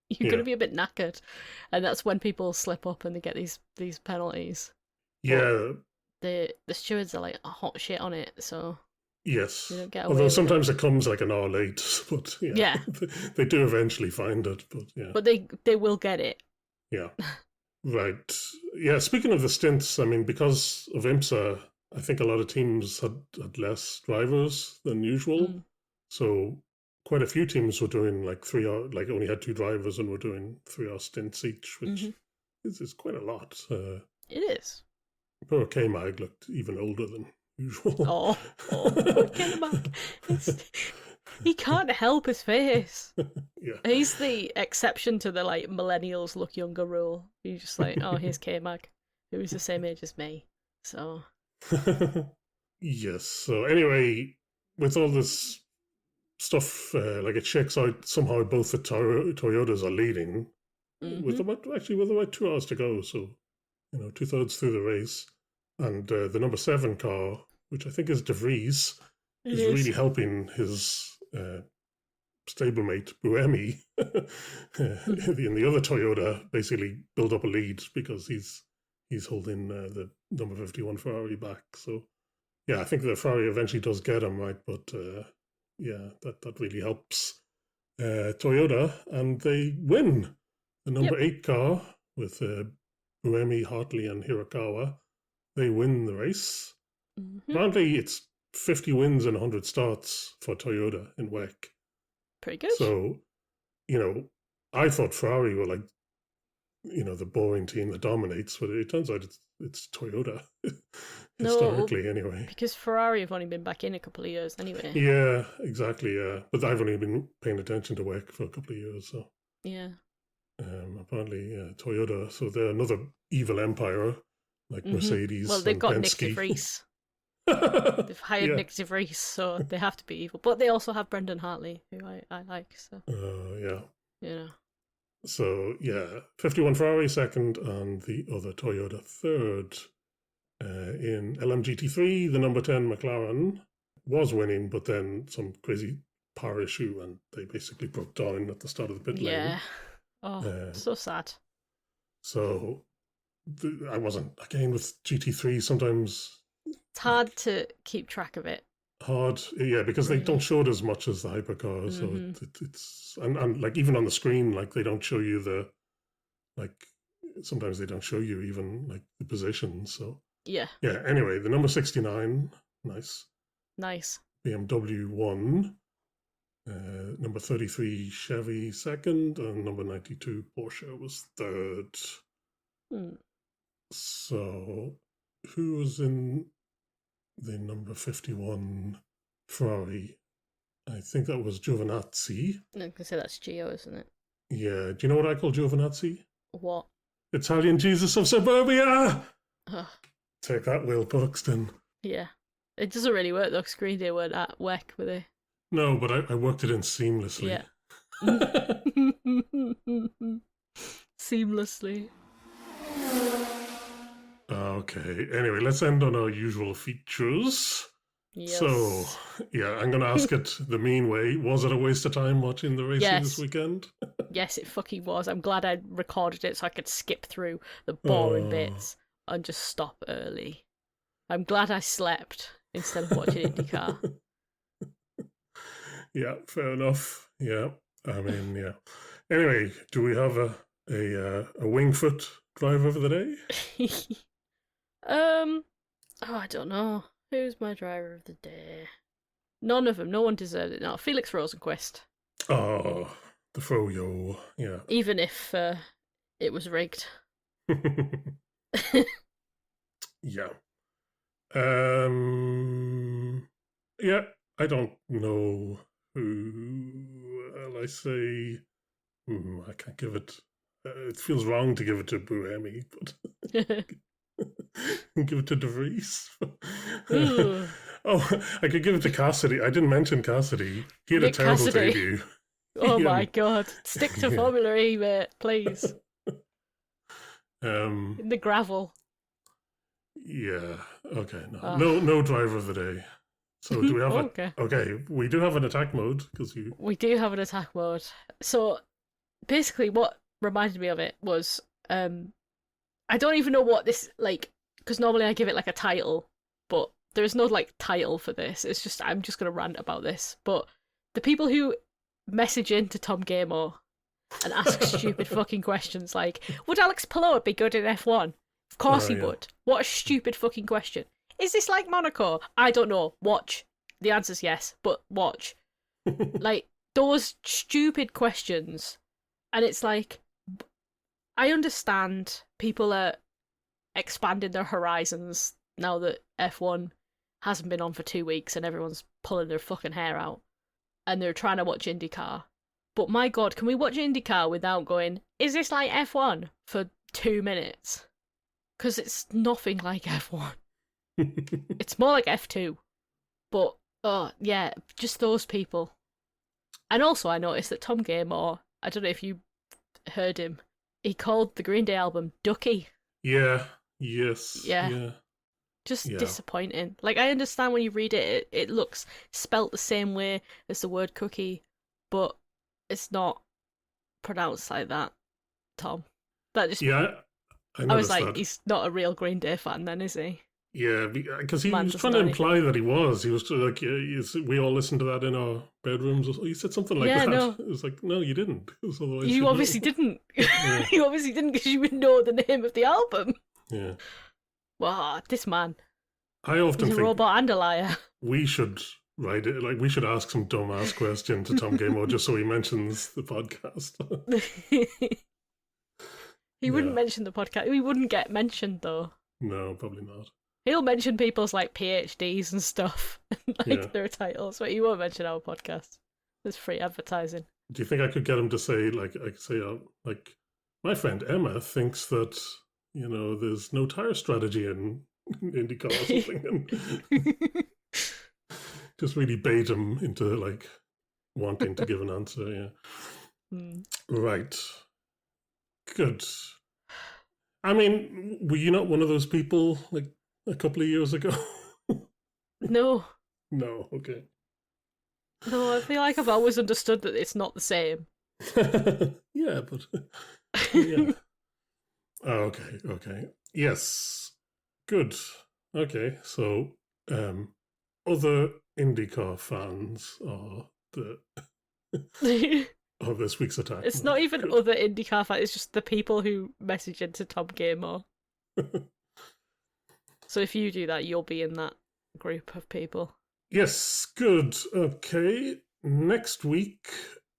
you're gonna be a bit knackered, and that's when people slip up and they get these penalties. Yeah. But the stewards are like hot shit on it, so yes. they don't get away Although with sometimes it. it comes like an hour late, but Yeah. they do eventually find it. But yeah. But they will get it. Yeah. Right. Yeah. Speaking of the stints, I mean, because of IMSA, I think a lot of teams had less drivers than usual. So quite a few teams were doing like 3 hour, like only had 2 drivers and were doing 3 hour stints each, which is quite a lot. It is. Poor K-Mag looked even older than usual. Oh, poor K-Mag. He can't help his face. Yeah. He's the exception to the like millennials look younger rule. He's just like, oh, here's K-Mag, who's the same age as me. So. Yes. So anyway, with all this stuff, like it checks out somehow both the Toyotas are leading with about 2 hours to go. So 2/3 through the race, and the number 7 car, which I think is De Vries, is really helping his stablemate Buemi in the other Toyota basically build up a lead because he's holding the number 51 Ferrari back. So yeah, I think the Ferrari eventually does get him, right? But yeah, that really helps Toyota, and they win. The number 8 car with Buemi, Hartley, and Hirakawa, they win the race. Apparently, it's 50 wins and 100 starts for Toyota in WEC. Pretty good. So, I thought Ferrari were like, the boring team that dominates, but it turns out it's Toyota, historically anyway. Because Ferrari have only been back in a couple of years anyway. Yeah, exactly, yeah. But I've only been paying attention to WEC for a couple of years, so. Yeah. Apparently, Toyota, so they're another evil empire, like Mercedes. Well, they've got Penske. Nick DeVries. They've hired Nick DeVries, so they have to be evil. But they also have Brendan Hartley, who I like. So yeah. So yeah, 51 Ferrari second, and the other Toyota third. In LMGT3, the number 10 McLaren was winning, but then some crazy power issue, and they basically broke down at the start of the pit lane. Yeah. Oh, so sad. So I wasn't, again, with GT3, sometimes it's hard to keep track of it. Hard, yeah, because they don't show it as much as the hypercars. So it's and like even on the screen, like they don't show you the, like sometimes they don't show you even like the position. So yeah. Anyway, the number 69, nice. BMW won. Number 33 Chevy second, and number 92 Porsche was third. So who was in the number 51 Ferrari? I think that was Giovinazzi. I can say that's Gio, isn't it? Yeah. Do you know what I call Giovinazzi? What? Italian Jesus of Suburbia! Take that, Will Buxton. Yeah. It doesn't really work though, because Green Day weren't at WEC, were they? No, but I worked it in seamlessly. Yeah. Seamlessly. Okay. Anyway, let's end on our usual features. Yes. So, yeah, I'm going to ask it the mean way. Was it a waste of time watching the racing this weekend? Yes, it fucking was. I'm glad I recorded it so I could skip through the boring bits and just stop early. I'm glad I slept instead of watching IndyCar. Yeah, fair enough. Yeah, I mean, yeah. Anyway, do we have a Wingfoot driver of the day? I don't know. Who's my driver of the day? None of them. No one deserved it. No, Felix Rosenquist. Oh, the Froyo. Yeah. Even if it was rigged. Yeah. Yeah, I don't know who I say. I can't give it. It feels wrong to give it to Buemi, but give it to De Vries. Oh, I could give it to Cassidy. I didn't mention Cassidy. He had Nick a terrible Cassidy. Debut. Oh my god! Stick to Formula E, mate, please. In the gravel. Yeah, Okay, no driver of the day. So do we have Okay, we do have an attack mode because we do have an attack mode. So basically, what reminded me of it was I don't even know what this because normally I give it like a title, but there is no like title for this. It's just I'm just gonna rant about this. But the people who message into Tom Gamer and ask stupid fucking questions like, would Alex Palou be good in F1? Of course he would. What a stupid fucking question. Is this like Monaco? I don't know. Watch. The answer's yes, but watch. Like, those stupid questions. And it's like, I understand people are expanding their horizons now that F1 hasn't been on for 2 weeks and everyone's pulling their fucking hair out. And they're trying to watch IndyCar. But my God, can we watch IndyCar without going, is this like F1 for 2 minutes? Because it's nothing like F1. It's more like F2. But, yeah, just those people. And also I noticed that Tom Gamer, I don't know if you heard him, he called the Green Day album Ducky. Yeah, yes. Yeah. Just disappointing. Like, I understand when you read it, it looks spelt the same way as the word cookie, but it's not pronounced like that, Tom. That just... Yeah, I was like, that. He's not a real Green Day fan then, is he? Yeah, because he was trying to imply that he was. He was like, we all listened to that in our bedrooms. He said something like that. No. It was like, no, you didn't. You obviously didn't. Yeah. You obviously didn't because you would know the name of the album. Yeah. Wow, this man. I often He's a think robot and a liar. We should write it. Like, we should ask some dumbass question to Tom Gamer just so he mentions the podcast. He wouldn't mention the podcast. He wouldn't get mentioned, though. No, probably not. He'll mention people's, like, PhDs and stuff, and their titles, but he won't mention our podcast. There's free advertising. Do you think I could get him to say, like, like, my friend Emma thinks that, there's no tire strategy in IndyCar or something? Just really bait him into, like, wanting to give an answer, Right. Good. I mean, were you not one of those people, like, a couple of years ago? No. No, okay. No, I feel like I've always understood that it's not the same. Yeah, but... yeah. Okay. Yes. Good. Okay, so, other IndyCar fans are of this week's attack. It's not even other IndyCar fans, it's just the people who message into Tom Gamer. So if you do that, you'll be in that group of people. Yes, good. Okay. Next week,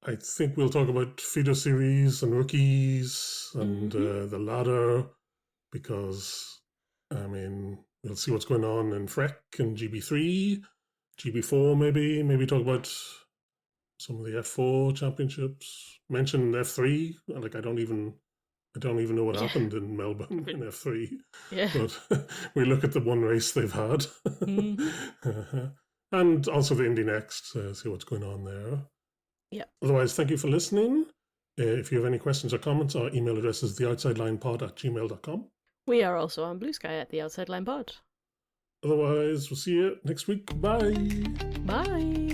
I think we'll talk about feeder series and rookies and the ladder, because, I mean, we'll see what's going on in FREC and GB3, GB4 maybe talk about some of the F4 championships, mention F3, like I don't even know what happened in Melbourne in F3. Yeah. But we look at the one race they've had. And also the Indy Next, see what's going on there. Yeah. Otherwise, thank you for listening. If you have any questions or comments, our email address is theoutsidelinepod@gmail.com. We are also on Blue Sky at The Outside Line Pod. Otherwise, we'll see you next week. Bye. Bye.